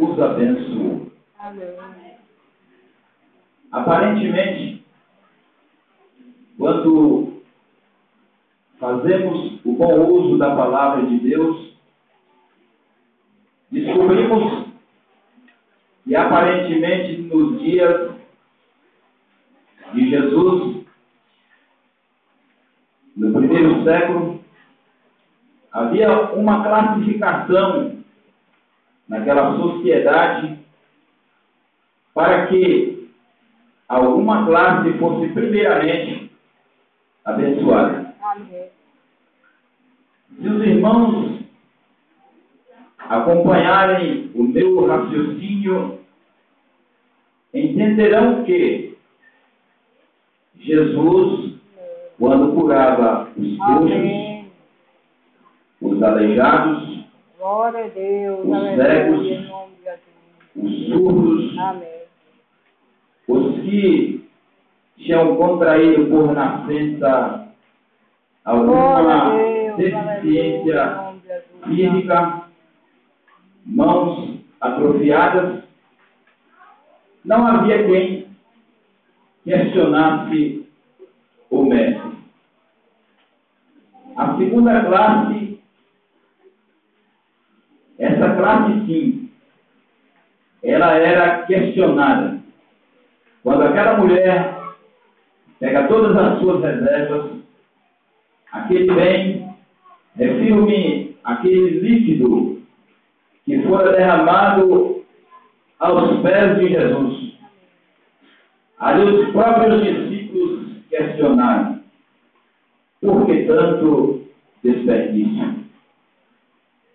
os abençoou. Amém. Aparentemente, quando fazemos o bom uso da palavra de Deus, descobrimos que aparentemente nos dias de Jesus, no primeiro século, havia uma classificação naquela sociedade para que alguma classe fosse primeiramente abençoada. Amém. Se os irmãos acompanharem o meu raciocínio, entenderão que Jesus, quando curava os coxos, Amém. os aleijados, Glória a Deus. Os Aleluia. cegos, Em nome de Jesus. os surdos, Amém. os que tinham contraído por nascença Glória a alguma Deus. Aleluia. Em deficiência nome de Jesus. física, mãos atrofiadas, não havia quem questionasse o mestre. A segunda classe, essa classe sim, ela era questionada. Quando aquela mulher pega todas as suas reservas, aquele bem, refiro-me aquele líquido que fora derramado aos pés de Jesus. Ali os próprios discípulos questionaram: por que tanto desperdício?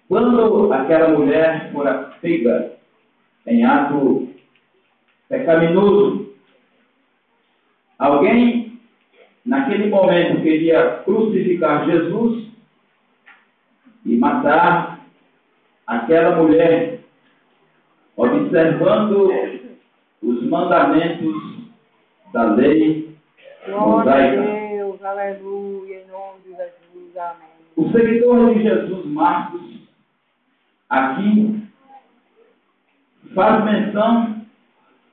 Quando aquela mulher fora pega em ato pecaminoso, alguém naquele momento queria crucificar Jesus e matar aquela mulher, observando os mandamentos da lei Glória a mosaica. Deus. Aleluia. Em nome de Jesus. Amém. O seguidor de Jesus, Marcos, aqui faz menção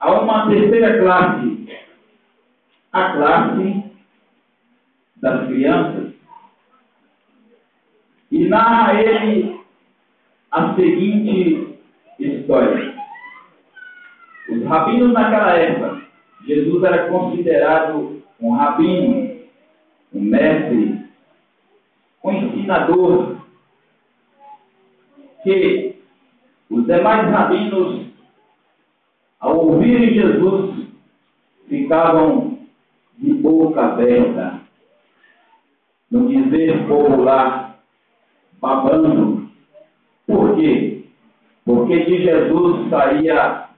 a uma terceira classe, a classe das crianças, e narra ele a seguinte história. Os rabinos naquela época, Jesus era considerado um rabino, um mestre, um ensinador, que os demais rabinos, ao ouvirem Jesus, ficavam de boca aberta, no dizer popular, babando. Por quê? Porque de Jesus saía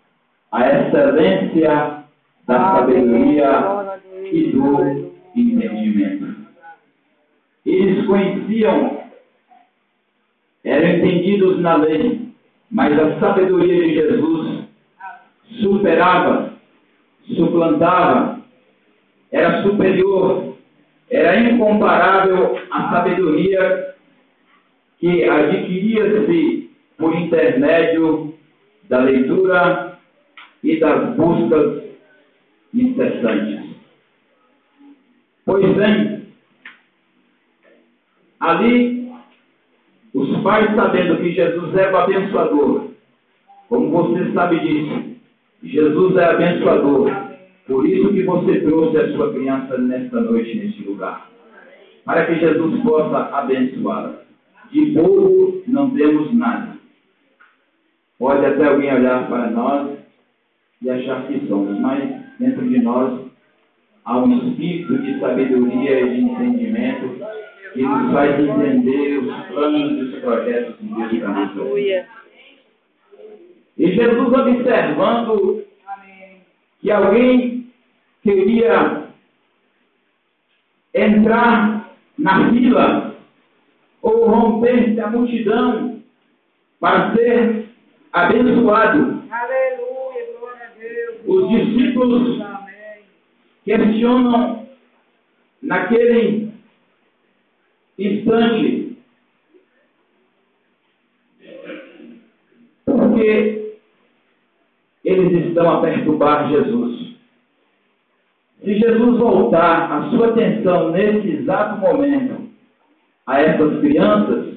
a excelência da sabedoria e do entendimento. Eles conheciam, eram entendidos na lei, mas a sabedoria de Jesus superava, suplantava, era superior, era incomparável à sabedoria que adquiria-se por intermédio da leitura e das buscas incessantes. Pois bem, ali, os pais, sabendo que Jesus é o abençoador, como você sabe disso, Jesus é abençoador. Por isso que você trouxe a sua criança nesta noite, neste lugar, para que Jesus possa abençoá-la. De bobo não temos nada. Pode até alguém olhar para nós e achar que somos, mas dentro de nós há um espírito de sabedoria e de entendimento que nos faz entender os planos e os projetos de Deus para nós. Aleluia. E Jesus, observando que alguém queria entrar na fila ou romper-se a multidão para ser abençoado, Aleluia. Glória a Deus. os discípulos Amém. questionam naquele instante: por que eles estão a perturbar Jesus. Se Jesus voltar a sua atenção nesse exato momento a essas crianças,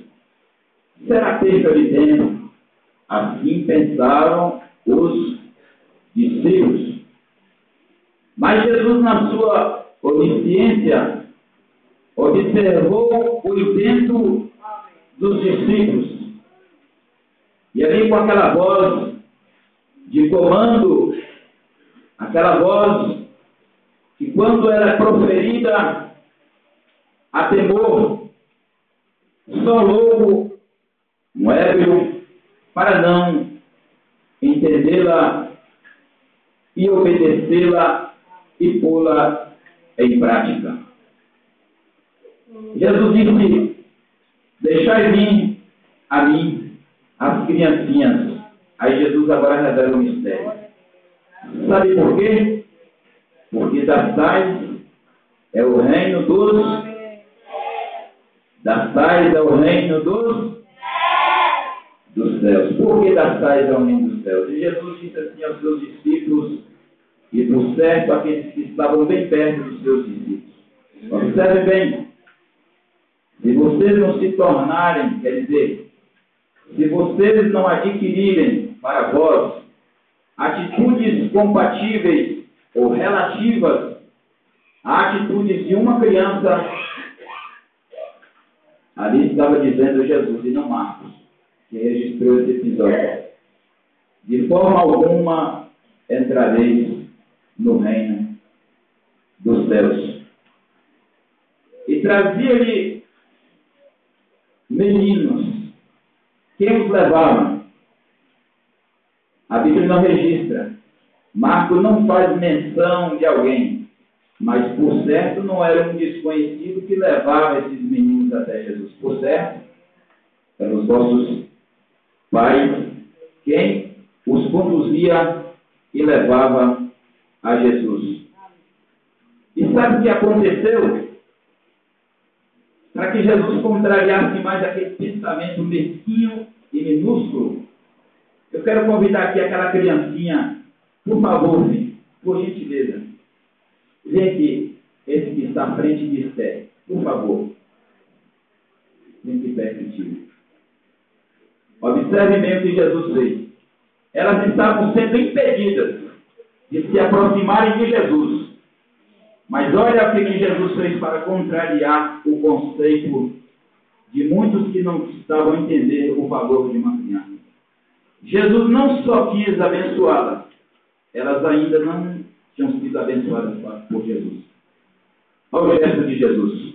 será perda de tempo. Assim pensaram os discípulos. Mas Jesus, na sua onisciência, observou o intento dos discípulos. E ali, com aquela voz de comando, aquela voz que, quando ela é proferida a temor, só louco um ébrio para não entendê-la e obedecê-la e pô-la em prática. Jesus disse: deixai vir a mim as criancinhas. Aí Jesus agora revela o mistério. Sabe por quê? Porque das tais é o reino dos... Das tais é o reino dos céus. Por que das tais é o reino dos céus? E Jesus disse assim aos seus discípulos, e por certo aqueles que estavam bem perto dos seus discípulos: observe bem, se vocês não se tornarem, quer dizer, se vocês não adquirirem para vós atitudes compatíveis ou relativas a atitudes de uma criança, ali estava dizendo Jesus e não Marcos, que registrou esse episódio: de forma alguma entrareis no reino dos céus. E trazia-lhe meninos. Quem os levava? A Bíblia não registra. Marcos não faz menção de alguém, mas por certo não era um desconhecido que levava esses meninos até Jesus. Por certo, eram os vossos pais quem os conduzia e levava a Jesus. E sabe o que aconteceu? Para que Jesus contrariasse mais aquele pensamento mesquinho e minúsculo, eu quero convidar aqui aquela criancinha, por favor, filho, por gentileza. Vem aqui, esse que está à frente de Esther, por favor. Vem aqui perto de ti. Observe bem o que Jesus fez. Elas estavam sendo impedidas de se aproximarem de Jesus. Mas olha o que Jesus fez para contrariar o conceito de muitos que não estavam a entender o valor de uma criança. Jesus não só quis abençoá-las, elas ainda não tinham sido abençoadas por Jesus. Olha o gesto de Jesus.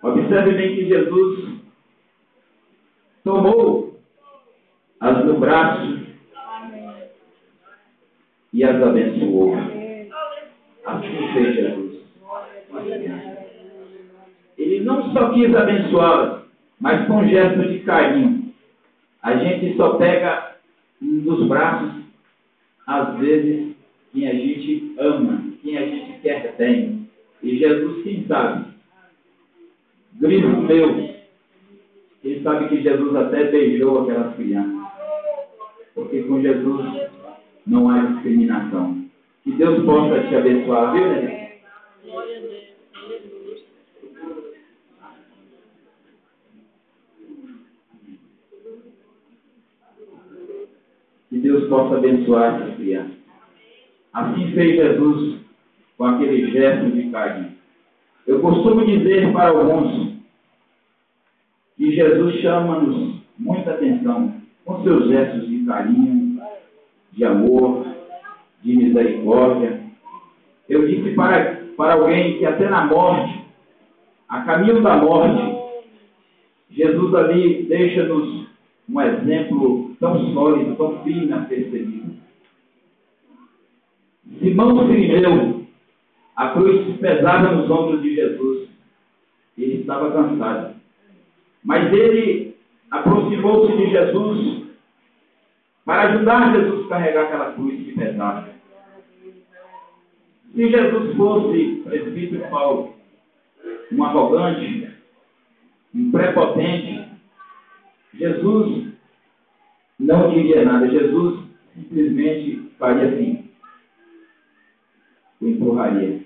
Observe bem que Jesus tomou as no braço e as abençoou. Assim fez Jesus. Ele não só quis abençoá-las, mas com um gesto de carinho. A gente só pega nos braços, às vezes, quem a gente ama, quem a gente quer bem. E Jesus, quem sabe? Grito meu. Quem sabe que Jesus até beijou aquelas crianças. Porque com Jesus não há discriminação. Que Deus possa te abençoar, viu, né? Glória a Deus. Que Deus possa abençoar essas crianças. Assim fez Jesus com aquele gesto de carinho. Eu costumo dizer para alguns que Jesus chama-nos muita atenção com seus gestos de carinho, de amor, de misericórdia. Eu disse para alguém que até na morte, a caminho da morte, Jesus ali deixa-nos um exemplo tão sólido, tão firme a ser seguido. Simão Sirineu, a cruz pesava nos ombros de Jesus. Ele estava cansado. Mas ele aproximou-se de Jesus para ajudar Jesus a carregar aquela cruz que pesava. Se Jesus fosse, presbítero Paulo, um arrogante, um prepotente, Jesus não diria nada. Jesus simplesmente faria assim, o empurraria.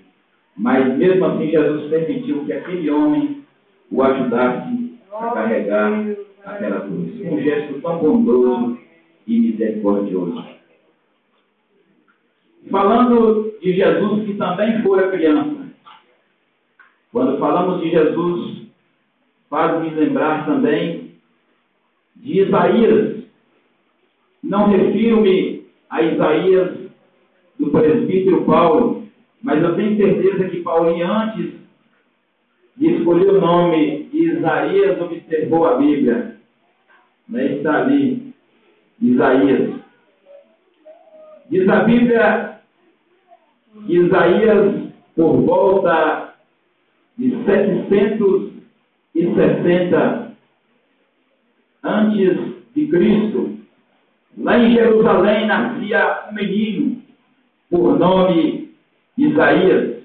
Mas mesmo assim Jesus permitiu que aquele homem o ajudasse a carregar aquela cruz. Um gesto tão bondoso e misericordioso. Falando de Jesus que também fora criança. Quando falamos de Jesus, faz-me lembrar também de Isaías. Não refiro-me a Isaías do presbítero Paulo, mas eu tenho certeza que Paulinho, antes de escolher o nome de Isaías, observou a Bíblia. Está ali, Isaías. Diz a Bíblia que Isaías, por volta de 760 antes de Cristo, lá em Jerusalém nascia um menino, por nome Isaías.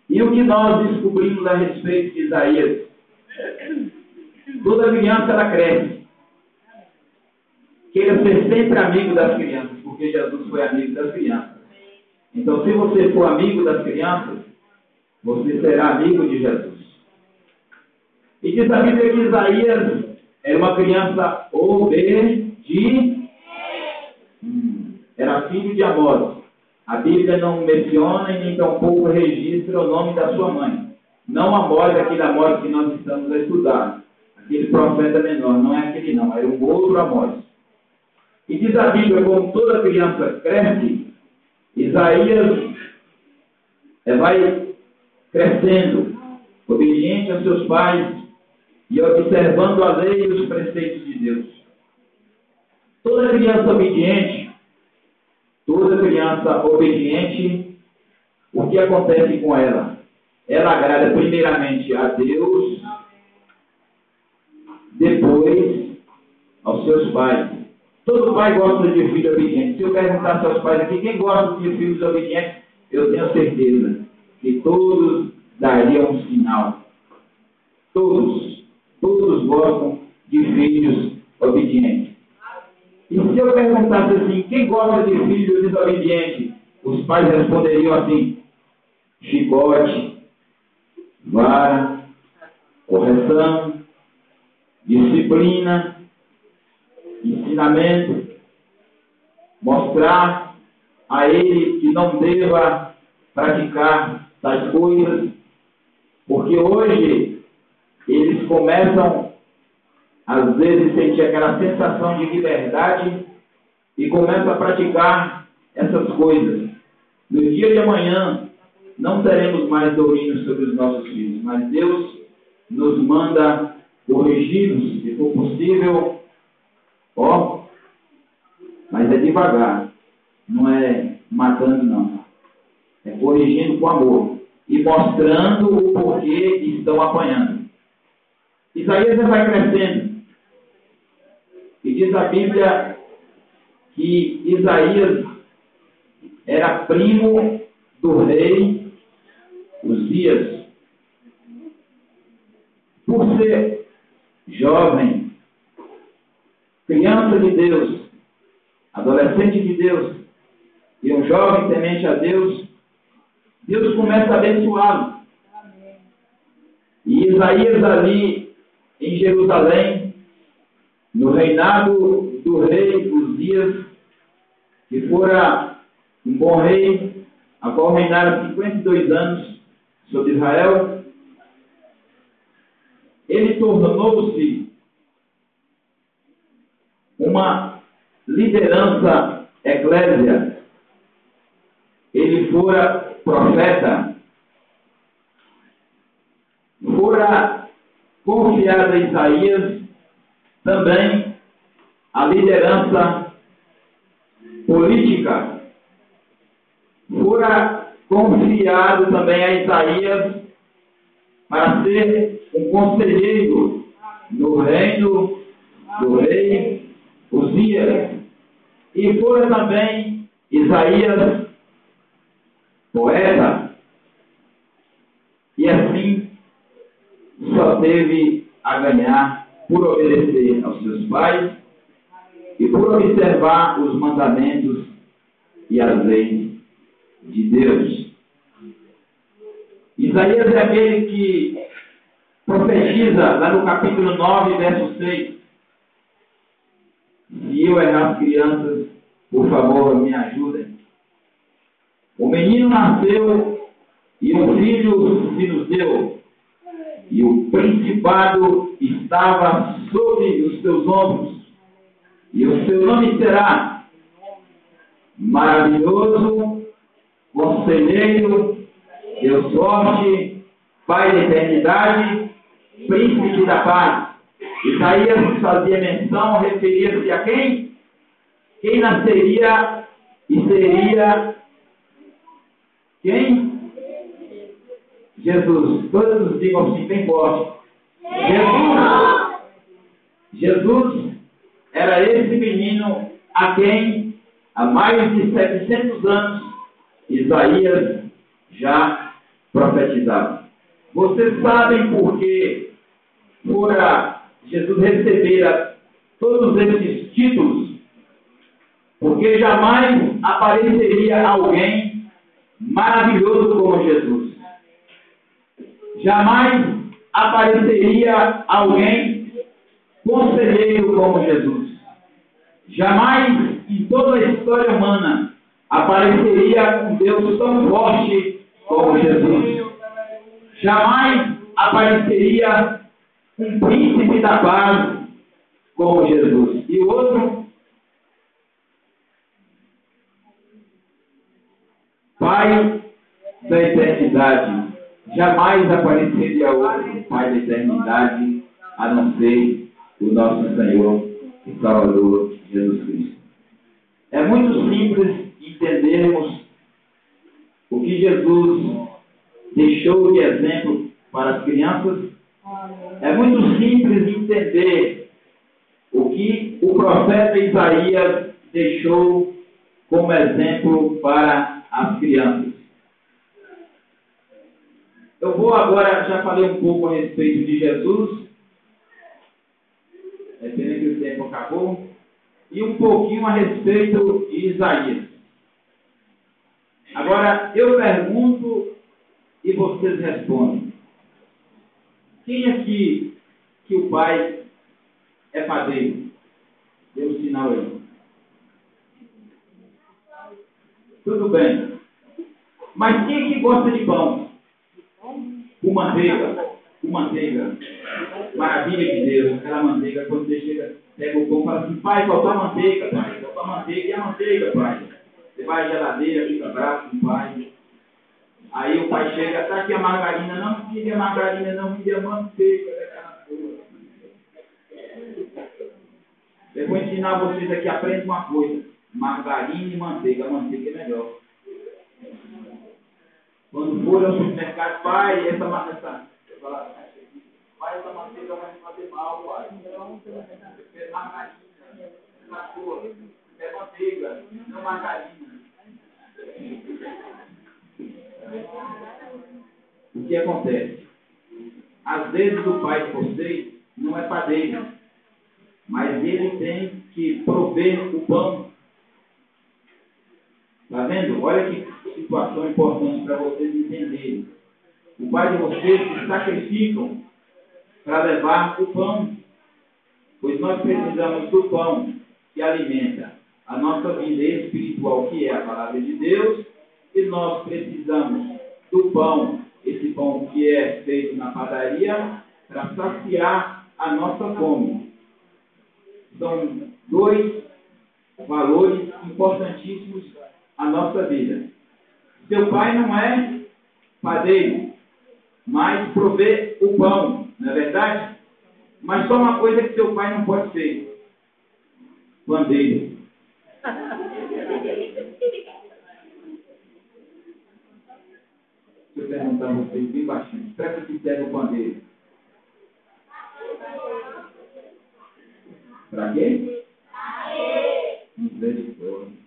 E o que nós descobrimos a respeito de Isaías? Toda criança ela cresce. Queira ser sempre amigo das crianças, porque Jesus foi amigo das crianças. Então, se você for amigo das crianças, você será amigo de Jesus. E diz a Bíblia que Isaías era uma criança obediente. Era filho de Amós. A Bíblia não menciona e nem tampouco registra o nome da sua mãe. Não Amós, aquele Amós que nós estamos a estudar. Aquele profeta menor, não é aquele não, era um outro Amós. E diz a Bíblia, como toda criança cresce, Isaías vai crescendo, obediente aos seus pais e observando a lei e os preceitos de Deus. Toda criança obediente, o que acontece com ela? Ela agrada primeiramente a Deus, depois aos seus pais. Todo pai gosta de filho obediente. Se eu perguntar aos seus pais aqui, quem gosta de filhos obedientes, eu tenho certeza que todos dariam um sinal. Todos gostam de filhos obedientes. E se eu perguntasse assim, quem gosta de filhos desobedientes? Os pais responderiam assim, chicote, vara, correção, disciplina, ensinamento, mostrar a ele que não deva praticar tais coisas, porque hoje eles começam, às vezes, a sentir aquela sensação de liberdade e começam a praticar essas coisas. No dia de amanhã, não teremos mais domínio sobre os nossos filhos, mas Deus nos manda corrigi-los, se for possível, mas é devagar, não é matando não, é corrigindo com amor e mostrando o porquê estão apanhando. Isaías vai crescendo e diz a Bíblia que Isaías era primo do rei Uzias. Por ser jovem, criança de Deus, adolescente de Deus e um jovem temente a Deus, Deus começa a abençoá-lo. E Isaías ali em Jerusalém, no reinado do rei Uzias, que fora um bom rei, a qual reinara 52 anos sobre Israel, ele tornou-se uma liderança eclésia. Ele fora profeta, fora confiado a Isaías também a liderança política, fora confiado também a Isaías para ser um conselheiro no reino do rei Uzias. E fora também Isaías poeta. E assim só teve a ganhar por obedecer aos seus pais e por observar os mandamentos e as leis de Deus. Isaías é aquele que profetiza lá no capítulo 9, verso 6. Se eu errar, as crianças, por favor, me ajudem. O menino nasceu e um filho se nos deu, e o principado estava sobre os seus ombros, e o seu nome será Maravilhoso, Conselheiro, Deus Forte, Pai da Eternidade, Príncipe da Paz. Isaías fazia menção, referia-se a quem? Quem nasceria e seria quem? Jesus. Todos digam assim bem forte. Jesus era esse menino a quem, há mais de 700 anos, Isaías já profetizava. Vocês sabem por que fora Jesus recebera todos esses títulos? Porque jamais apareceria alguém maravilhoso como Jesus. Jamais apareceria alguém conselheiro como Jesus. Jamais em toda a história humana apareceria um Deus tão forte como Jesus. Jamais apareceria um príncipe da paz como Jesus. E o outro, Pai da eternidade. Jamais apareceria outro Pai da eternidade, a não ser o nosso Senhor e Salvador Jesus Cristo. É muito simples entendermos o que Jesus deixou de exemplo para as crianças. É muito simples entender o que o profeta Isaías deixou como exemplo para as crianças. Eu vou agora, já falei um pouco a respeito de Jesus, é pena que o tempo acabou, e um pouquinho a respeito de Isaías. Agora, eu pergunto e vocês respondem. Quem aqui que o pai é padeiro? Dê um sinal aí. Tudo bem. Mas quem aqui gosta de pão? Com manteiga. Com manteiga. Maravilha de Deus. Aquela manteiga, quando você chega, pega o pão e fala assim: pai, faltou a manteiga, pai. Faltou a manteiga. E a manteiga, pai? Você vai à geladeira, fica bravo com o pai. Aí o pai chega: tá aqui a margarina. Não me dê a margarina, não me dê a manteiga. Eu vou ensinar vocês aqui, aprenda uma coisa: margarina e manteiga. A manteiga é melhor. Quando for ao supermercado, pai, essa manteiga vai me fazer mal, pai. É margarina, é manteiga, não margarina. O que acontece? Às vezes o pai de vocês não é padeiro, mas ele tem que prover o pão. Está vendo? Olha que situação importante para vocês entenderem. O pai de vocês se sacrificam para levar o pão, pois nós precisamos do pão que alimenta a nossa vida espiritual, que é a palavra de Deus, e nós precisamos do pão, esse pão que é feito na padaria, para saciar a nossa fome. São dois valores importantíssimos à nossa vida. Seu pai não é padeiro, mas provê o pão, não é verdade? Mas só uma coisa que seu pai não pode ser: pandeiro. Deixa eu perguntar a vocês bem baixinho. Para que serve o pandeiro? Para quê? Misericórdia.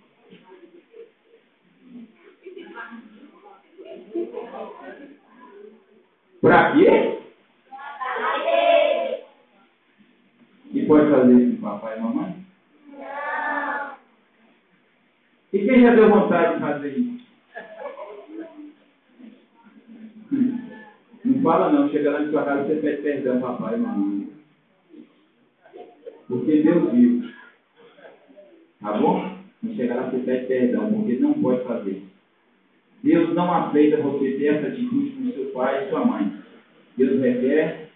Para quê? pode fazer isso com papai e mamãe? Não. E quem já deu vontade de fazer isso? Não fala não, chega lá na sua casa e você pede perdão papai e mamãe. Porque Deus viu. Tá bom? Não chega lá e você pede perdão, porque não pode fazer. Deus não aceita você ter essa atitude com seu pai e sua mãe. Deus requer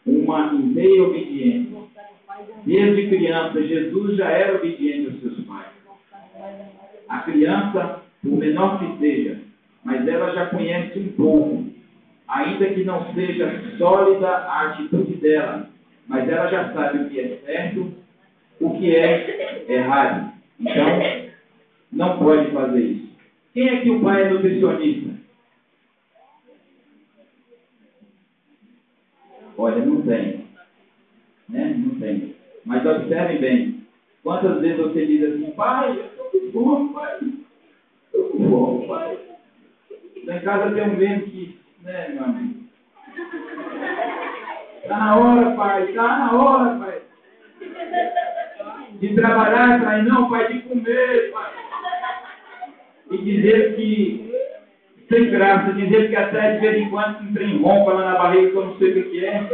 uma inteira obediência. Desde criança, Jesus já era obediente aos seus pais. A criança, por menor que seja, mas ela já conhece um pouco. Ainda que não seja sólida a atitude dela, mas ela já sabe o que é certo, o que é errado. Então, não pode fazer isso. Quem é que o pai é nutricionista? Olha, não tem. Né? Não tem. Mas observe bem. Quantas vezes você diz assim, pai, eu estou com fome, pai. Estou com fome, pai. Lá em casa tem um mesmo que, né, meu amigo? Está na hora, pai. Está na hora, pai. De trabalhar, pai. Não, pai, de comer, pai. E dizer que, sem graça, dizer que até de vez em quando um trem rompa lá na barriga, que eu não sei o que é.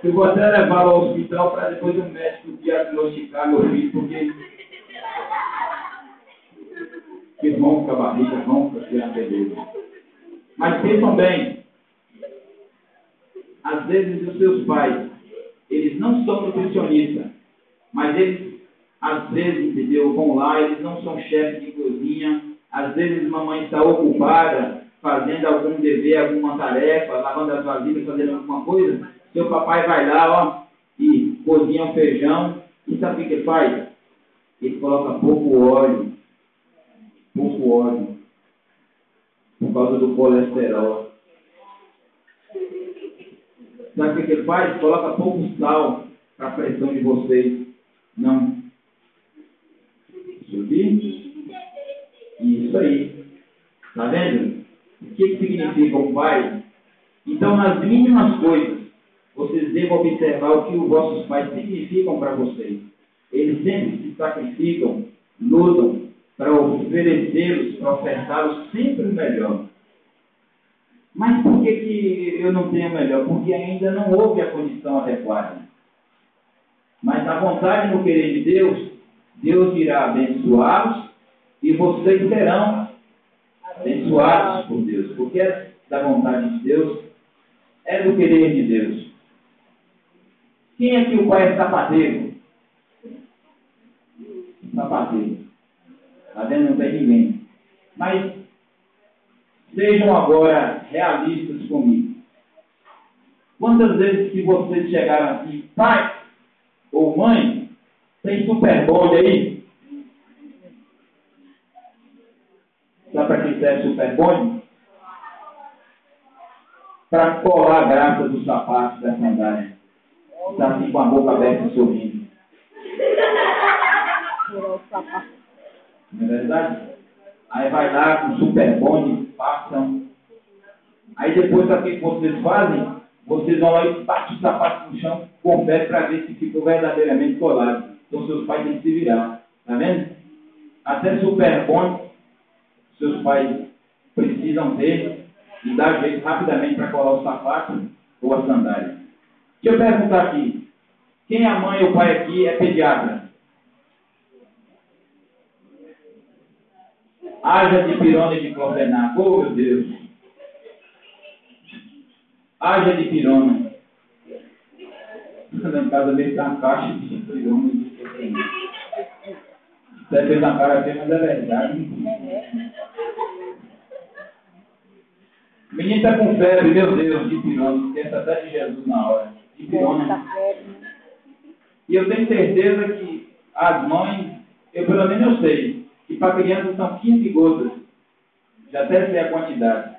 Eu vou até levá-lo ao hospital para depois o médico diagnosticar meu filho, porque ronca a barriga, ronca a beleza. Mas pensam bem, às vezes os seus pais, eles não são nutricionistas, mas eles, às vezes, entendeu, vão lá, eles não são chefes de cozinha, às vezes mamãe está ocupada, fazendo algum dever, alguma tarefa, lavando as vasilhas, fazendo alguma coisa, seu papai vai lá, ó, e cozinha um feijão, e sabe o que ele faz? Ele coloca pouco óleo, por causa do colesterol. Sabe o que ele faz? Coloca pouco sal para a pressão de vocês não subir. Isso aí. Está vendo? O que significa um pai? Então, nas mínimas coisas, vocês devem observar o que os vossos pais significam para vocês. Eles sempre se sacrificam, lutam para oferecê-los, para ofertá-los sempre o melhor. Mas por que eu não tenho o melhor? Porque ainda não houve a condição adequada. Mas na vontade e no querer de Deus, Deus irá abençoá-los e vocês serão abençoados por Deus. Porque é da vontade de Deus, é do querer de Deus. Quem é que o pai é sapateiro? Sapateiro. Está vendo? Não tem ninguém. Mas sejam agora realistas comigo. Quantas vezes que vocês chegaram assim, pai ou mãe, tem Super Bond aí? Sabe para que serve Super Bond? Para colar a graça dos sapatos da sandália. Está assim com a boca aberta e sorrindo. Não é verdade? Aí vai lá com Super Bond, passam. Aí depois, sabe o que vocês fazem? Vocês vão lá e batem os sapatos no chão, conferem para ver se ficou verdadeiramente colado. Então seus pais têm que se virar. Está vendo? Até Super Bond, seus pais precisam ter e dar jeito rapidamente para colar o sapato ou a sandália. Deixa eu perguntar aqui. Quem é a mãe ou o pai aqui é pediatra? Haja de pirona e de clofenaco. Oh, meu Deus. Haja de pirona. Na casa dele está uma caixa de pirona e de clofenaco. Você fez uma cara feia, mas é verdade. O menino está com febre, meu Deus, de pirona. Esquece até de Jesus na hora. De pirona. E eu tenho certeza que as mães, pelo menos eu sei, que para crianças são 15 gotas. Já até sei a quantidade.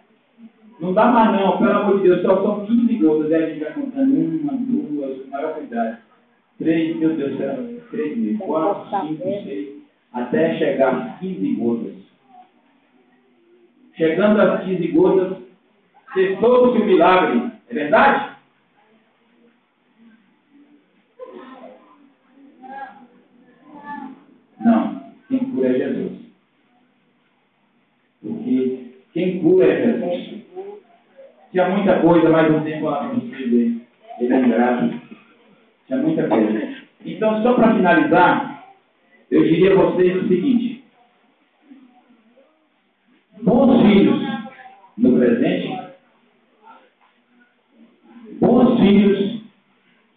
Não dá mais não, pelo amor de Deus, só são 15 gotas. E a gente vai contando 1, 2, com maior cuidado. 3, meu Deus do céu, 3 mil, 4, 5, 6, até chegar às 15 gotas. Chegando às 15 gotas, cessou-se o milagre. É verdade? Não, quem cura é Jesus. Porque quem cura é Jesus. Tinha muita coisa, mas o tempo lá para vocês, ele é ingrato. Tinha muita coisa. Então, só para finalizar, eu diria a vocês o seguinte: bons filhos no presente, bons filhos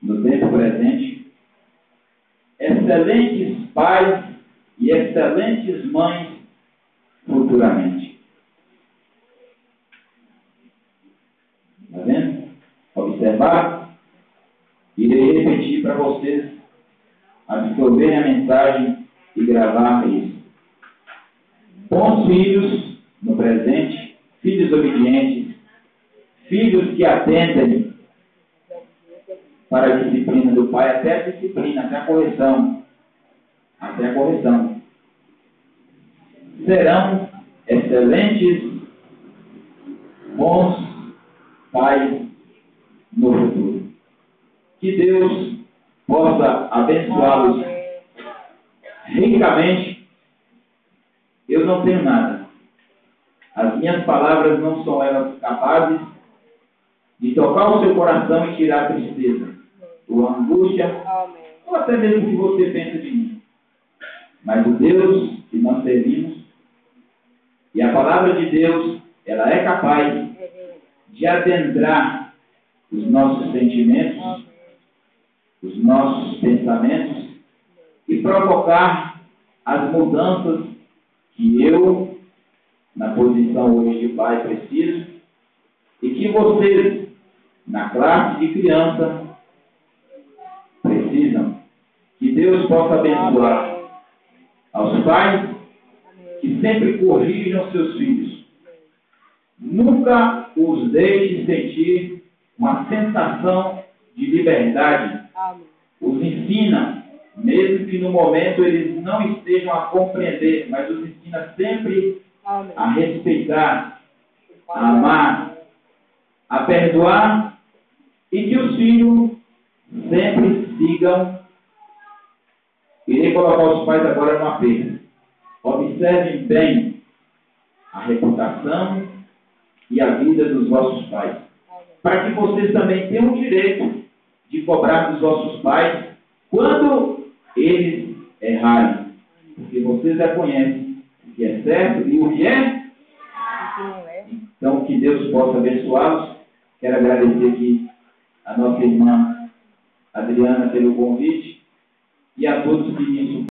no tempo presente, excelentes pais e excelentes mães futuramente. Está vendo? Observar? Irei repetir para vocês absorverem a mensagem e gravar isso. Bons filhos no presente, filhos obedientes, filhos que atendem para a disciplina do pai, até a disciplina, até a correção. Até a correção. Serão excelentes, bons pais no futuro. Que Deus possa abençoá-los ricamente. Eu não tenho nada. As minhas palavras não são elas capazes de tocar o seu coração e tirar a tristeza, ou a angústia, ou até mesmo o que você pensa de mim. Mas o Deus que nós servimos, e a palavra de Deus, ela é capaz de adentrar os nossos sentimentos, os nossos pensamentos e provocar as mudanças que eu, na posição hoje de pai, preciso, e que vocês, na classe de criança, precisam. Que Deus possa abençoar aos pais que sempre corrijam seus filhos. Nunca os deixe sentir uma sensação de liberdade. Os ensina, mesmo que no momento eles não estejam a compreender, mas os ensina sempre a respeitar, a amar, a perdoar, e que os filhos sempre sigam. Irei colocar os pais agora no apelo. Observem bem a reputação e a vida dos vossos pais, para que vocês também tenham o direito de cobrar dos vossos pais quando eles errarem, porque vocês já conhecem o que é certo e o que é. Então, que Deus possa abençoá-los. Quero agradecer aqui a nossa irmã Adriana pelo convite e a todos que me